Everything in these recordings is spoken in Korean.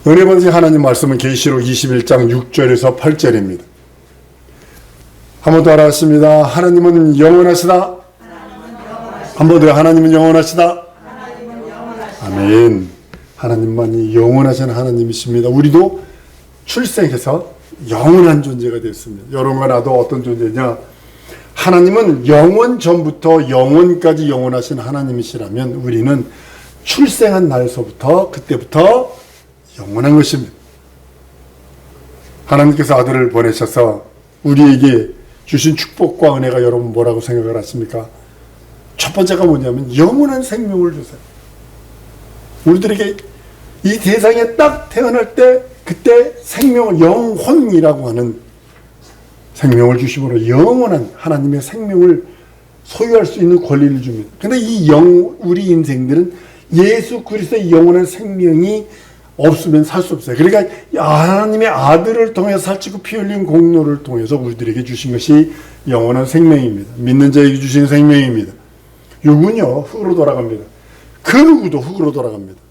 은혜 받으신 하나님 말씀은 계시록 21장 6절에서 8절입니다. 한 번 더 하겠습니다. 하나님은 영원하시다. 한 번 더, 하나님은 영원하시다. 아멘. 하나님만이 영원하신 하나님이십니다. 우리도 출생해서 영원한 존재가 됐습니다. 여러분과 나도 어떤 존재냐? 하나님은 영원 전부터 영원까지 영원하신 하나님이시라면 우리는 출생한 날서부터 그때부터 영원한 것입니다. 하나님께서 아들을 보내셔서 우리에게 주신 축복과 은혜가 여러분 뭐라고 생각을 하십니까? 첫 번째가 뭐냐면 영원한 생명을 주세요. 우리들에게 이 세상에 딱 태어날 때 그때 생명을 영혼이라고 하는 생명을 주심으로 영원한 하나님의 생명을 소유할 수 있는 권리를 줍니다. 근데 우리 인생들은 예수 그리스도의 영원한 생명이 없으면 살 수 없어요. 그러니까 하나님의 아들을 통해서 살찌고 피 흘린 공로를 통해서 우리들에게 주신 것이 영원한 생명입니다. 믿는 자에게 주신 생명입니다. 육은요 흙으로 돌아갑니다. 그 누구도 흙으로 돌아갑니다.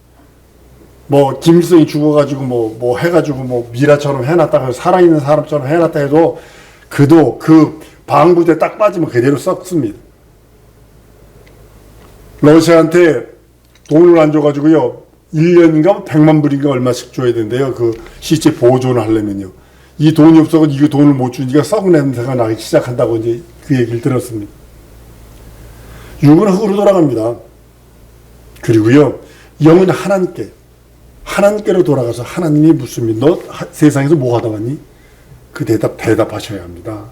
뭐 김일성이 죽어가지고 뭐 해가지고 뭐 미라처럼 해놨다가 살아있는 사람처럼 해놨다 해도 그도 그 방부대 딱 빠지면 그대로 썩습니다. 러시아한테 돈을 안 줘가지고요 1년인가 100만 불인가 얼마씩 줘야 된대요. 그 시체 보존을 하려면요. 이 돈이 없어서 이거 돈을 못 주니까 썩은 냄새가 나기 시작한다고 이제 그 얘기를 들었습니다. 육은 흙으로 돌아갑니다. 그리고요 영은 하나님께로 돌아가서 하나님이 묻습니다. 너 세상에서 뭐 하다 왔니? 그 대답하셔야 합니다.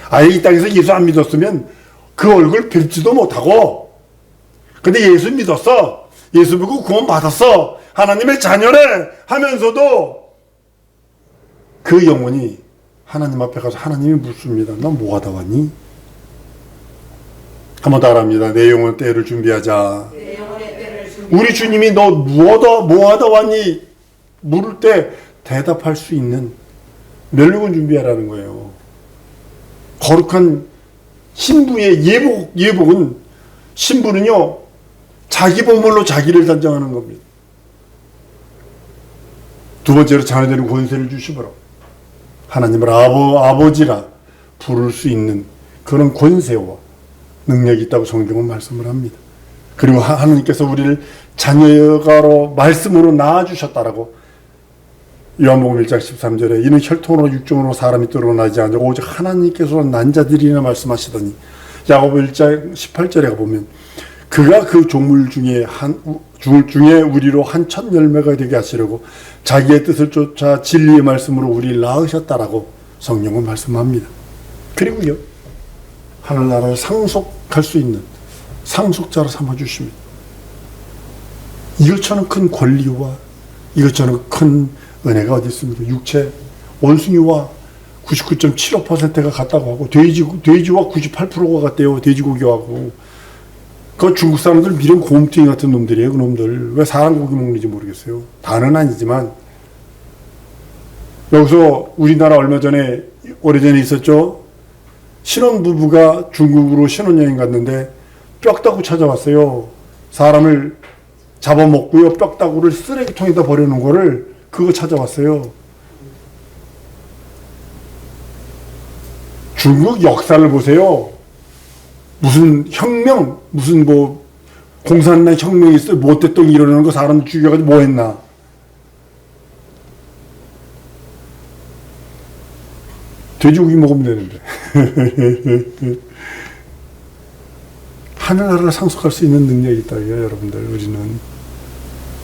아예 이 땅에서 예수 안 믿었으면 그 얼굴 뵙지도 못하고, 근데 예수 믿었어. 예수 믿고 구원 받았어. 하나님의 자녀래 하면서도 그 영혼이 하나님 앞에 가서 하나님이 묻습니다. 너 뭐 하다 왔니? 한번 더 하랍니다. 내 영혼 때를 준비하자. 우리 주님이 너 뭐 하다 왔니? 물을 때 대답할 수 있는 면류관 준비하라는 거예요. 거룩한 신부의 예복은 신부는요 자기 보물로 자기를 단정하는 겁니다. 두 번째로 자녀들은 권세를 주시므로 하나님을 아버지라 부를 수 있는 그런 권세와 능력이 있다고 성경은 말씀을 합니다. 그리고 하나님께서 우리를 자녀가로 말씀으로 낳아주셨다라고 요한복음 1장 13절에 이는 혈통으로 육정으로 사람이 드러나지 않고 오직 하나님께서 난 자들이나 말씀하시더니 야고보 1장 18절에 가보면 그가 그 종물 중에 우리로 한 첫 열매가 되게 하시려고 자기의 뜻을 쫓아 진리의 말씀으로 우리를 낳으셨다라고 성경은 말씀합니다. 그리고요 하늘나라를 상속할 수 있는 상속자로 삼아주십니다. 이것처럼 큰 권리와 이것처럼 큰 은혜가 어디 있습니까? 육체 원숭이와 99.75%가 같다고 하고 돼지와 98%가 같대요. 돼지고기하고. 그 중국 사람들 미련 곰탱이 같은 놈들이에요. 그 놈들 왜 사람 고기 먹는지 모르겠어요. 다는 아니지만 여기서 우리나라 얼마 전에 오래전에 있었죠. 신혼부부가 중국으로 신혼여행 갔는데 뼈다구 찾아왔어요. 사람을 잡아먹고요 뼈다구를 쓰레기통에다 버려놓은 거를 그거 찾아왔어요. 중국 역사를 보세요. 무슨 혁명, 무슨 뭐 공산당 혁명이 있어요. 모택동 일어나는 거 사람 죽여가지고 뭐 했나? 돼지고기 먹으면 되는데. 하늘나라를 상속할 수 있는 능력이 있다고요, 여러분들. 우리는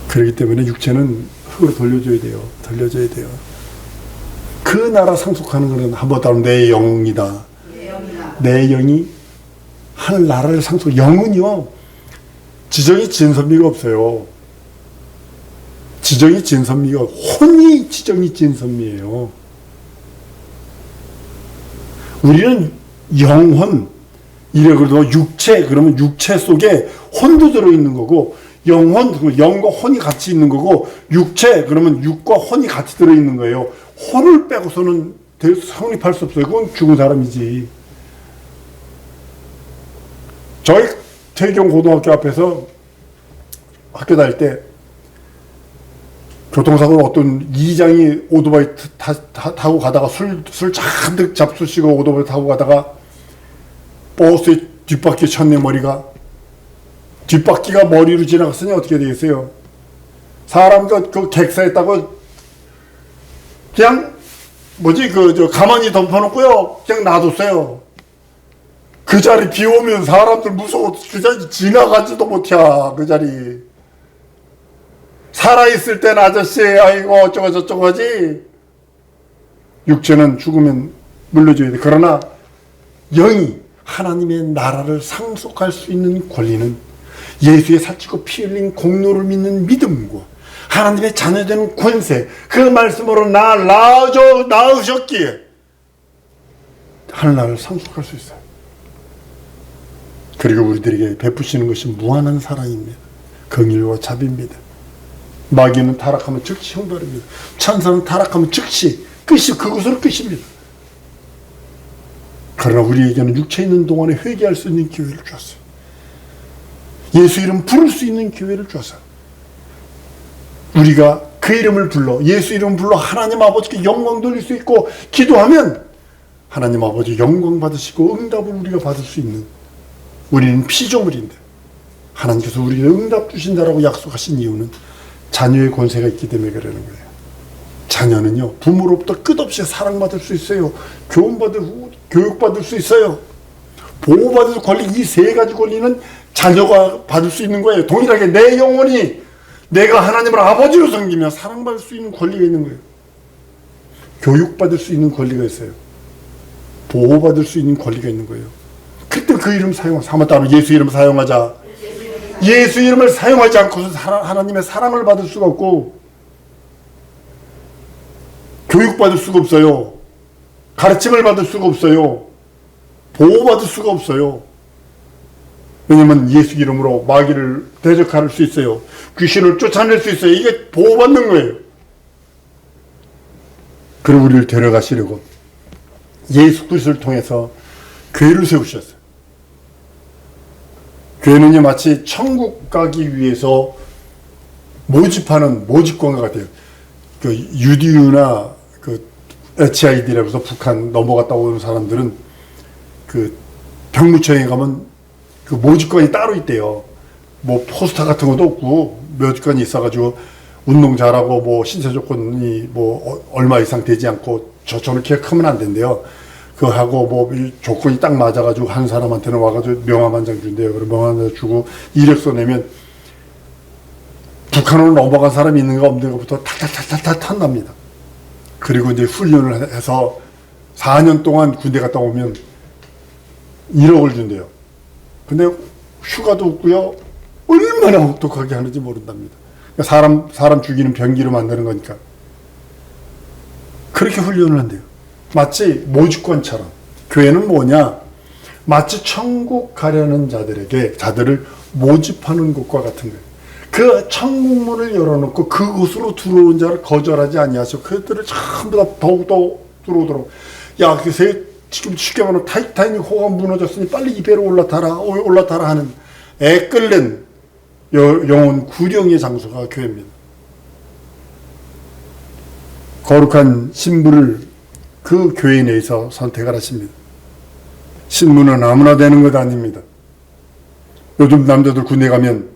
그렇기 때문에 육체는 흙으로 돌려줘야 돼요. 그 나라 상속하는 것은 한번 더 내 영이다. 내 영이 하늘나라를 영은요 지정이 진선미가 없어요. 지정이 진선미가 혼이 지정이 진선미예요. 우리는 영혼 이래 그래도 육체 그러면 육체 속에 혼도 들어있는 거고 영혼 영과 혼이 같이 있는 거고 육체 그러면 육과 혼이 같이 들어있는 거예요. 혼을 빼고서는 성립할 수 없어요. 그건 죽은 사람이지. 저희 태경 고등학교 앞에서 학교 다닐 때 교통사고는 어떤 이장이 오토바이 타고 가다가 술 잔뜩 잡수시고 오토바이 타고 가다가 버스의 뒷바퀴 쳤네. 머리가 뒷바퀴가 머리로 지나갔으니 어떻게 되겠어요? 사람도 그 객사했다고 그냥 가만히 덮어놓고요 그냥 놔뒀어요. 그 자리 비 오면 사람들 무서워 그 자리 지나가지도 못해. 그 자리 살아있을 땐 아저씨 아이고 어쩌고 저쩌고 하지. 육체는 죽으면 물려줘야 돼. 그러나 영이 하나님의 나라를 상속할 수 있는 권리는 예수의 살찌고 피 흘린 공로를 믿는 믿음과 하나님의 자녀되는 권세, 그 말씀으로 낳으셨기에 하늘나라를 상속할 수 있어요. 그리고 우리들에게 베푸시는 것이 무한한 사랑입니다. 긍휼과 자비입니다. 마귀는 타락하면 즉시 형벌입니다. 천사는 타락하면 즉시 그것으로 끝입니다. 그러나 우리에게는 육체 있는 동안에 회개할 수 있는 기회를 주었어요. 예수 이름 부를 수 있는 기회를 주었어요. 우리가 그 이름을 불러, 예수 이름 불러 하나님 아버지께 영광 돌릴 수 있고 기도하면 하나님 아버지 영광 받으시고 응답을 우리가 받을 수 있는, 우리는 피조물인데 하나님께서 우리에게 응답 주신다라고 약속하신 이유는 자녀의 권세가 있기 때문에 그러는 거예요. 자녀는요, 부모로부터 끝없이 사랑받을 수 있어요. 교육받을 수 있어요. 보호받을 권리, 이 세 가지 권리는 자녀가 받을 수 있는 거예요. 동일하게 내 영혼이 내가 하나님을 아버지로 섬기며 사랑받을 수 있는 권리가 있는 거예요. 교육받을 수 있는 권리가 있어요. 보호받을 수 있는 권리가 있는 거예요. 그때 그 이름 사용하자. 하마따로 예수 이름 사용하자. 예수 이름을 사용하지 않고서 하나님의 사랑을 받을 수가 없고 교육받을 수가 없어요. 가르침을 받을 수가 없어요. 보호받을 수가 없어요. 왜냐면 예수 이름으로 마귀를 대적할 수 있어요. 귀신을 쫓아낼 수 있어요. 이게 보호받는 거예요. 그리고 우리를 데려가시려고 예수 그리스도를 통해서 교회를 세우셨어요. 교회는요, 마치 천국 가기 위해서 모집하는 모집관과 같아요. 그 UDU나 그 HID라고 해서 북한 넘어갔다 오는 사람들은 그 병무청에 가면 그 모집관이 따로 있대요. 뭐 포스터 같은 것도 없고 모집관이 있어가지고 운동 잘하고 뭐 신체 조건이 뭐 얼마 이상 되지 않고 저렇게 크면 안 된대요. 그거 하고 뭐 조건이 딱 맞아가지고 한 사람한테는 와가지고 명함 한 장 준대요. 그리고 명함 한 장 주고 이력서 내면 북한으로 넘어간 사람이 있는가 없는가부터 탈탈탈탈 탄답니다. 그리고 이제 훈련을 해서 4년 동안 군대 갔다 오면 1억을 준대요. 근데 휴가도 없고요. 얼마나 혹독하게 하는지 모른답니다. 그러니까 사람 죽이는 병기로 만드는 거니까. 그렇게 훈련을 한대요. 마치 모집관처럼. 교회는 뭐냐? 마치 천국 가려는 자들을 모집하는 곳과 같은 거예요. 그 천국문을 열어놓고 그곳으로 들어온 자를 거절하지 아니하시고 그들을 전부 다 더욱더 들어오도록. 야, 지금 쉽게 말하면 타이타닉 호가 무너졌으니 빨리 이 배로 올라타라 하는 애끓는 영혼 구령의 장소가 교회입니다. 거룩한 신부를 그 교회 내에서 선택을 하십니다. 신부는 아무나 되는 것 아닙니다. 요즘 남자들 군대 가면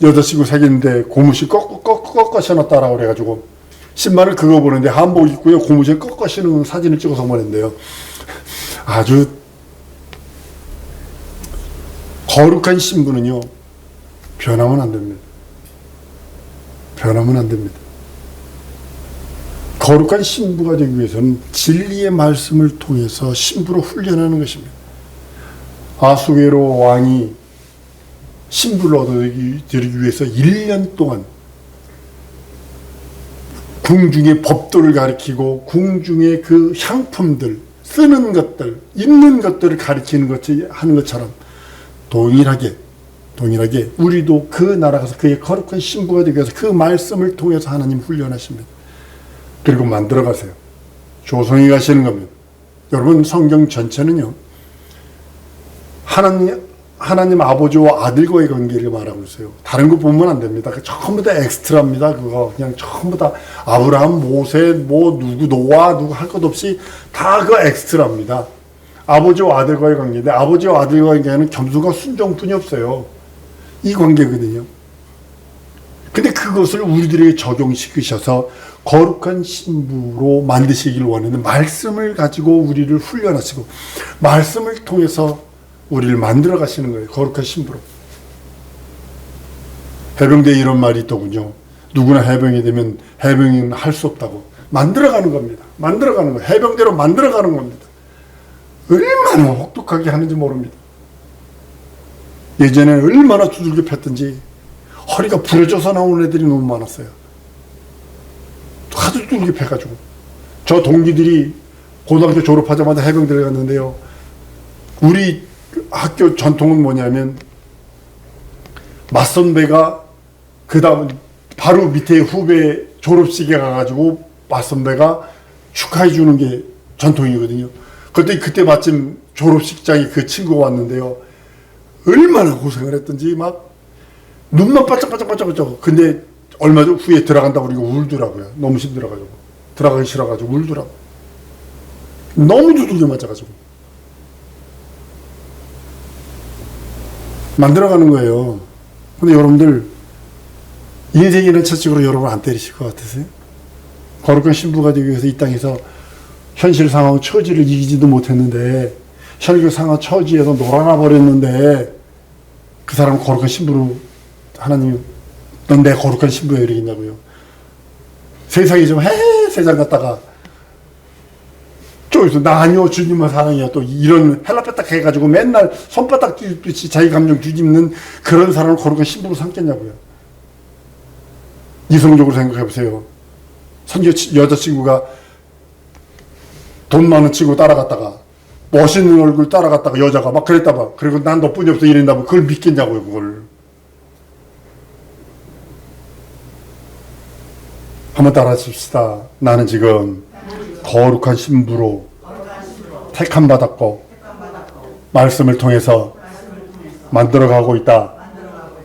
여자친구 사귀는데 고무신 꺾어 신었다라고 그래가지고 신발을 그거 보는데 한복 입고요 고무신 꺾어 신은 사진을 찍어서 보낸대요. 아주 거룩한 신부는요 변하면 안 됩니다. 변하면 안 됩니다. 거룩한 신부가 되기 위해서는 진리의 말씀을 통해서 신부로 훈련하는 것입니다. 아수에로 왕이 신부를 얻어들이기 위해서 1년 동안 궁중의 법도를 가리키고 궁중의 그 향품들, 쓰는 것들, 입는 것들을 가리키는 것이 하는 것처럼 동일하게 우리도 그 나라 가서 그의 거룩한 신부가 되기 위해서 그 말씀을 통해서 하나님 훈련하십니다. 그리고 만들어 가세요. 조성해 가시는 겁니다. 여러분 성경 전체는요. 하나님 아버지와 아들과의 관계를 말하고 있어요. 다른 거 보면 안 됩니다. 전부 다 엑스트라입니다. 그거 그냥 전부 다 아브라함, 모세, 뭐 누구 노아 누구 할 것 없이 다 그 엑스트라입니다. 아버지와 아들과의 관계인데 아버지와 아들과의 관계는 겸손과 순종뿐이 없어요. 이 관계거든요. 근데 그것을 우리들에게 적용시키셔서 거룩한 신부로 만드시길 원하는 말씀을 가지고 우리를 훈련하시고 말씀을 통해서 우리를 만들어 가시는 거예요. 거룩한 신부로. 해병대에 이런 말이 있더군요. 누구나 해병이 되면 해병은 할 수 없다고. 만들어가는 겁니다. 만들어가는 거예요. 해병대로 만들어가는 겁니다. 얼마나 혹독하게 하는지 모릅니다. 예전에는 얼마나 두들겨 팼든지 허리가 부러져서 나오는 애들이 너무 많았어요. 하도 두들겨 패가지고. 저 동기들이 고등학교 졸업하자마자 해병대를 갔는데요. 우리 학교 전통은 뭐냐면 맞선배가 그 다음 바로 밑에 후배 졸업식에 가가지고 맞선배가 축하해 주는 게 전통이거든요. 그때 마침 졸업식장에 그 친구가 왔는데요. 얼마나 고생을 했던지 막 눈만 반짝반짝반짝. 근데 얼마 후에 들어간다고 우리가 울더라고요. 너무 힘들어가지고. 들어가기 싫어가지고 울더라고. 너무 두들겨 맞아가지고. 만들어가는 거예요. 근데 여러분들 인생이라는 채찍으로 여러분 안 때리실 것 같으세요? 거룩한 신부가 되기 위해서 이 땅에서 현실 상황 처지를 이기지도 못했는데 현실 상황 처지에서 놀아나 버렸는데 그 사람은 거룩한 신부로 하나님 넌 내 거룩한 신부야 이러겠냐고요. 세상에 좀 세상 갔다가 저기서 나 아니요 주님만 사랑해요 또 이런 헬라페딱 해가지고 맨날 손바닥 뒤집듯이 자기 감정 뒤집는 그런 사람을 거룩한 신부로 삼겠냐고요. 이성적으로 생각해보세요. 선교 여자친구가 돈 많은 친구 따라갔다가 멋있는 얼굴 따라갔다가 여자가 막 그랬다 봐. 그리고 난 너뿐이 없어 이랬다고 그걸 믿겠냐고요. 그걸 한번 따라하십시다. 나는 지금 거룩한 신부로 택함 받았고 말씀을 통해서 만들어가고 있다.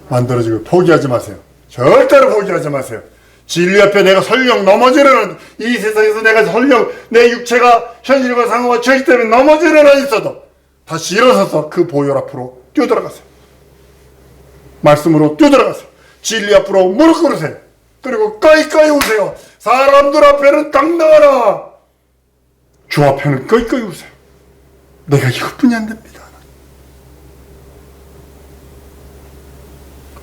만들어지고 포기하지 마세요. 절대로 포기하지 마세요. 진리 앞에 내가 설령 넘어지려는 이 세상에서 내가 설령 내 육체가 현실과 상관없이 때문에 넘어지려는 있어도 다시 일어서서 그 보혈 앞으로 뛰어들어가세요. 말씀으로 뛰어들어가세요. 진리 앞으로 무릎 꿇으세요. 그리고 꺼이꺼이 우세요. 사람들 앞에는 당당하라. 주 앞에는 꺼이꺼이 우세요. 내가 이것뿐이 안 됩니다.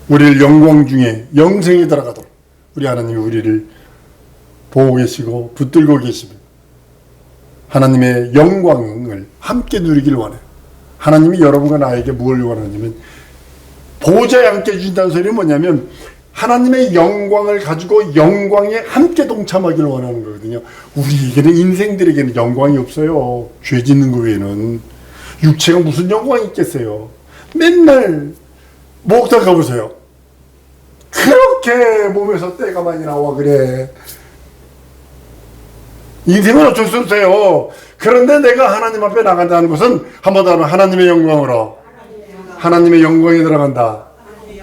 우리를 영광 중에 영생에 들어가도록 우리 하나님이 우리를 보고 계시고 붙들고 계시면 하나님의 영광을 함께 누리길 원해요. 하나님이 여러분과 나에게 뭘 원하냐면 보좌에 함께 주신다는 소리는 뭐냐면 하나님의 영광을 가지고 영광에 함께 동참하기를 원하는 거거든요. 우리에게는 인생들에게는 영광이 없어요. 죄 짓는 거 외에는. 육체가 무슨 영광이 있겠어요. 맨날 목욕탕 가보세요. 그렇게 몸에서 때가 많이 나와 그래. 인생은 어쩔 수 없어요. 그런데 내가 하나님 앞에 나간다는 것은 한번 더 하면 하나님의 영광으로 하나님의 영광에 들어간다.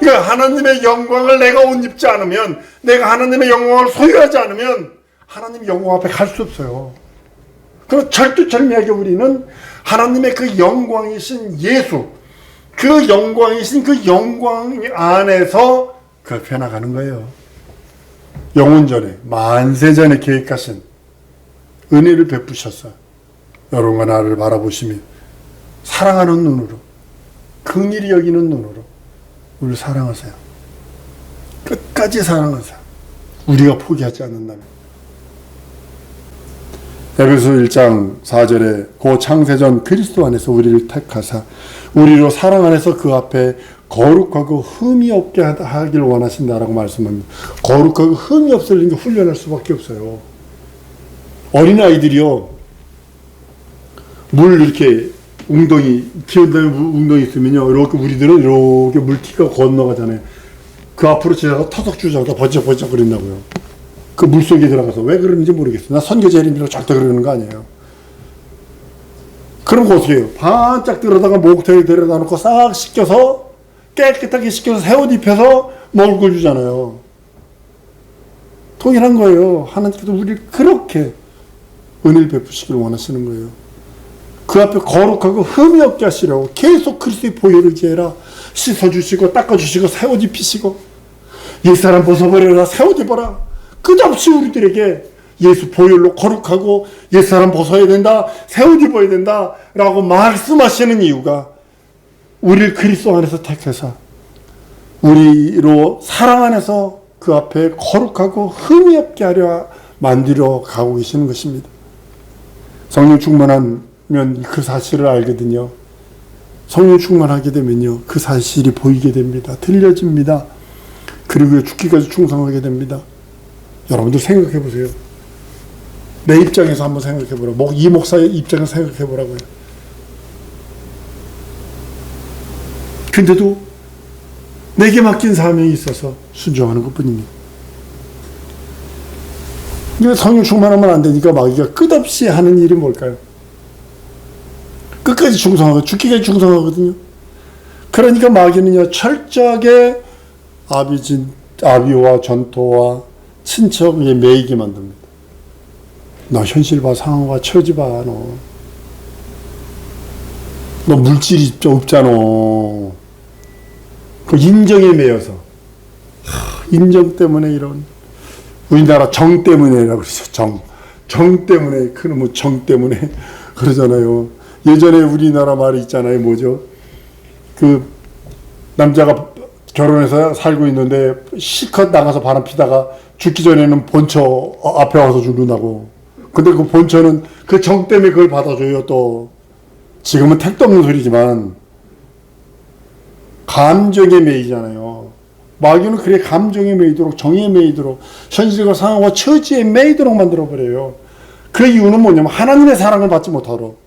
그러니까 하나님의 영광을 내가 옷 입지 않으면 내가 하나님의 영광을 소유하지 않으면 하나님 영광 앞에 갈 수 없어요. 그럼 절두절미하게 우리는 하나님의 그 영광이신 예수 그 영광이신 그 영광 안에서 그 앞에 나가는 거예요. 영원전에 만세전에 계획하신 은혜를 베푸셔서 여러분과 나를 바라보시며 사랑하는 눈으로 긍휼히 여기는 눈으로 우리를 사랑하세요. 끝까지 사랑하세요. 우리가 포기하지 않는다면. 에베소 1장 4절에 고 창세전 그리스도 안에서 우리를 택하사 우리로 사랑 안에서 그 앞에 거룩하고 흠이 없게 하길 원하신다라고 말씀합니다. 거룩하고 흠이 없으려면 훈련할 수밖에 없어요. 어린아이들이요 물 이렇게 웅덩이 키운다음에 웅덩이 있으면요 이렇게 우리들은 이렇게 물티가 건너가잖아요. 그 앞으로 지나가 터석 주자마자 버쩍버쩍 그린다고요. 그 물속에 들어가서 왜 그러는지 모르겠어요. 나 선교제일인이라고 절대 그러는 거 아니에요. 그럼 어떻게 해요? 반짝 들어다가 목욕탕에 데려다 놓고 싹 씻겨서 깨끗하게 씻겨서 새 옷 입혀서 먹을 걸 주잖아요. 동일한 거예요. 하나님께서 우리를 그렇게 은혜를 베푸시기를 원하시는 거예요. 그 앞에 거룩하고 흠이 없게 하시려고 계속 그리스도의 보혈을 의지해라. 씻어주시고 닦아주시고 새 옷 입히시고 옛사람 벗어버려라 새 옷 입어라. 끝없이 우리들에게 예수 보혈로 거룩하고 옛사람 벗어야 된다, 새 옷 입어야 된다 라고 말씀하시는 이유가 우리를 그리스도 안에서 택해서 우리로 사랑 안에서 그 앞에 거룩하고 흠이 없게 하려 만들어 가고 계시는 것입니다. 성령 충만하면 그 사실을 알거든요. 성령 충만하게 되면요, 그 사실이 보이게 됩니다. 들려집니다. 그리고 죽기까지 충성하게 됩니다. 여러분들 생각해 보세요. 내 입장에서 한번 생각해 보라고. 이 목사의 입장에서 생각해 보라고요. 근데도 내게 맡긴 사명이 있어서 순종하는 것 뿐입니다. 이게 성령 충만하면 안 되니까 마귀가 끝없이 하는 일이 뭘까요? 끝까지 충성하고 죽기까지 충성하거든요. 그러니까 마귀는요, 철저하게 아비와 전토와 친척에 매이게 만듭니다. 너 현실 봐, 상황 봐, 처지 봐, 너 물질이 없잖아. 그 인정에 매여서. 인정 때문에 이런, 우리나라 정 때문에라고 그러죠. 정 때문에, 그놈의 정 때문에 그러잖아요. 예전에 우리나라 말이 있잖아요. 뭐죠? 그 남자가 결혼해서 살고 있는데 실컷 나가서 바람 피다가 죽기 전에는 본처 앞에 와서 죽는다고. 근데 그 본처는 그 정 때문에 그걸 받아줘요. 또 지금은 택도 없는 소리지만 감정에 매이잖아요. 마귀는 그래 감정에 매이도록, 정에 매이도록, 현실과 상황과 처지에 매이도록 만들어버려요. 그 이유는 뭐냐면 하나님의 사랑을 받지 못하도록.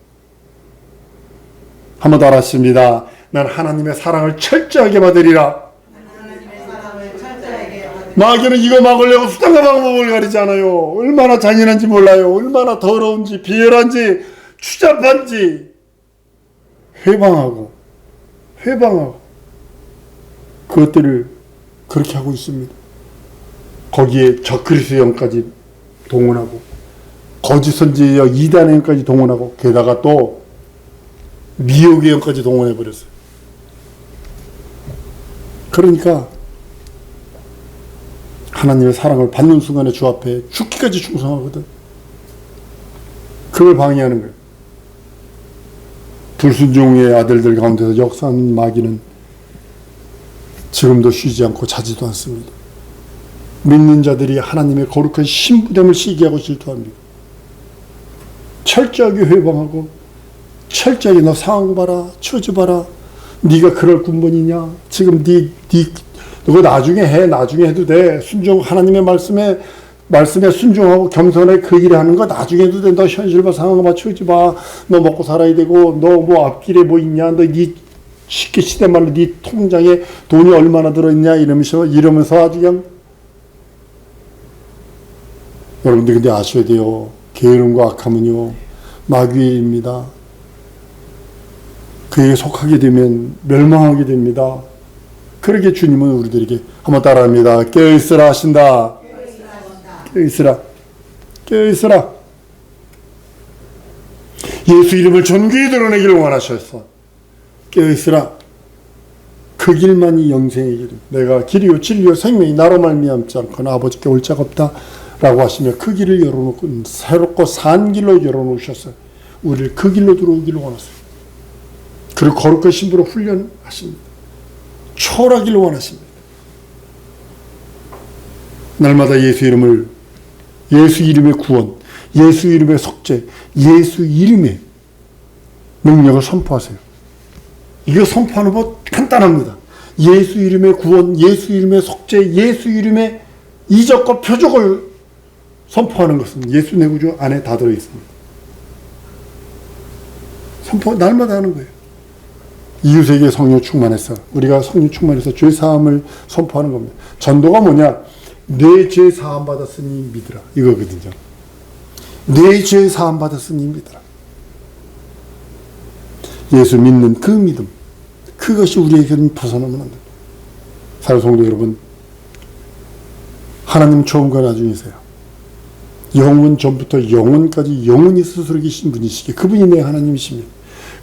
한번 더 하십니다. 난 하나님의 사랑을 철저하게 받으리라. 마귀는 이거 막으려고 수단과 방법을 가리지 않아요. 얼마나 잔인한지 몰라요. 얼마나 더러운지, 비열한지, 추잡한지. 회방하고 그것들을 그렇게 하고 있습니다. 거기에 적그리스도 영까지 동원하고 거짓 선지자 이단의 영까지 동원하고 게다가 또 미혹의 영까지 동원해버렸어요. 그러니까 하나님의 사랑을 받는 순간에 주 앞에 죽기까지 충성하거든. 그걸 방해하는 거예요. 불순종의 아들들 가운데서 역사하는 마귀는 지금도 쉬지 않고 자지도 않습니다. 믿는 자들이 하나님의 거룩한 신부됨을 시기하고 질투합니다. 철저하게 회방하고 철저하게 너 상황 봐라, 처지 봐라. 네가 그럴 군번이냐? 지금 너가 나중에 해도 돼. 하나님의 말씀에 순종하고 겸손하게 그 일을 하는 거 나중에 해도 돼. 너 현실 봐, 상황 봐, 처지 봐. 너 먹고 살아야 되고, 너 뭐 앞길에 뭐 있냐? 쉽게 시대 말로 네 통장에 돈이 얼마나 들어있냐? 이러면서 아주 그냥. 여러분들 근데 아셔야 돼요. 게으름과 악함은요, 마귀입니다. 그에게 속하게 되면 멸망하게 됩니다. 그러게 주님은 우리들에게 한번 따라합니다. 깨어있으라 하신다. 깨어있으라. 예수 이름을 존귀히 드러내기를 원하셨어. 깨어있으라. 그 길만이 영생의 길입니다. 내가 길이요 진리요 생명이 나로 말미암지 않거나 아버지께 올 자가 없다 라고 하시며 그 길을 열어놓고 새롭고 산 길로 열어놓으셨어요. 우리를 그 길로 들어오기를 원하세요. 그리고 거룩한 신부로 훈련하십니다. 초월하기를 원하십니다. 날마다 예수 이름의 구원, 예수 이름의 속죄, 예수 이름의 능력을 선포하세요. 이거 선포하는 법 간단합니다. 예수 이름의 구원, 예수 이름의 속죄, 예수 이름의 이적과 표적을 선포하는 것은 예수 내 구주 안에 다 들어있습니다. 선포 날마다 하는 거예요. 이웃에게 성령 충만해서, 우리가 성령 충만해서 죄 사함을 선포하는 겁니다. 전도가 뭐냐? 내 죄 사함 받았으니 믿으라, 이거거든요. 내 죄 사함 받았으니 믿으라. 예수 믿는 그 믿음, 그것이 우리에게는 벗어나면 안 됩니다. 사랑하는 성도 여러분, 하나님 처음 과 나중이세요. 영원 전부터 영원까지 영원히 스스로 계신 분이시기에 그분이 내 하나님이십니다.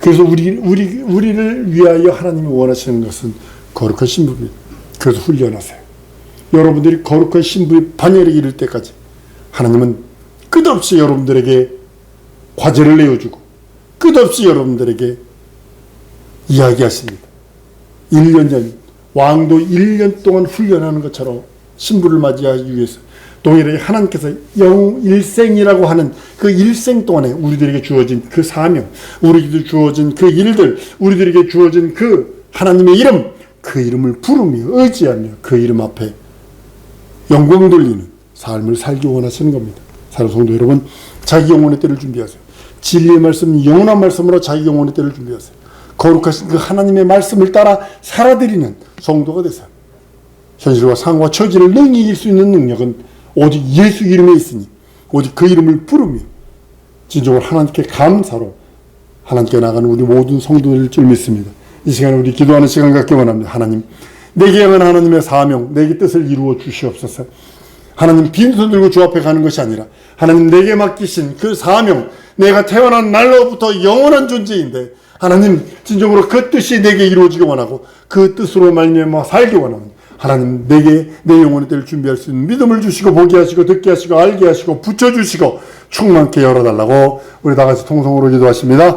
그래서 우리를 위하여 하나님이 원하시는 것은 거룩한 신부입니다. 그래서 훈련하세요. 여러분들이 거룩한 신부의 반열에 이를 때까지 하나님은 끝없이 여러분들에게 과제를 내어주고 끝없이 여러분들에게 이야기하십니다. 1년 전 왕도 1년 동안 훈련하는 것처럼 신부를 맞이하기 위해서 동일하게 하나님께서 일생이라고 하는 그 일생 동안에 우리들에게 주어진 그 사명, 우리에게 주어진 그 일들, 우리들에게 주어진 그 하나님의 이름, 그 이름을 부르며 의지하며 그 이름 앞에 영광 돌리는 삶을 살기 원하시는 겁니다. 사랑하는 성도 여러분, 자기 영혼의 때를 준비하세요. 진리의 말씀, 영원한 말씀으로 자기 영혼의 때를 준비하세요. 거룩하신 그 하나님의 말씀을 따라 살아드리는 성도가 되세요. 현실과 상황과 처지를 능히 이길 수 있는 능력은 오직 예수 이름에 있으니 오직 그 이름을 부르며 진정으로 하나님께 감사로 하나님께 나가는 우리 모든 성도들일 줄 믿습니다. 이 시간에 우리 기도하는 시간 갖기 원합니다. 하나님, 내게 향한 하나님의 사명, 내게 뜻을 이루어 주시옵소서. 하나님, 빈손 들고 주 앞에 가는 것이 아니라 하나님 내게 맡기신 그 사명, 내가 태어난 날로부터 영원한 존재인데 하나님 진정으로 그 뜻이 내게 이루어지기 원하고 그 뜻으로 말미암아 살기 원합니다. 하나님, 내게 내 영혼의 때를 준비할 수 있는 믿음을 주시고 보게 하시고 듣게 하시고 알게 하시고 붙여주시고 충만케 열어달라고 우리 다 같이 통성으로 기도하십니다.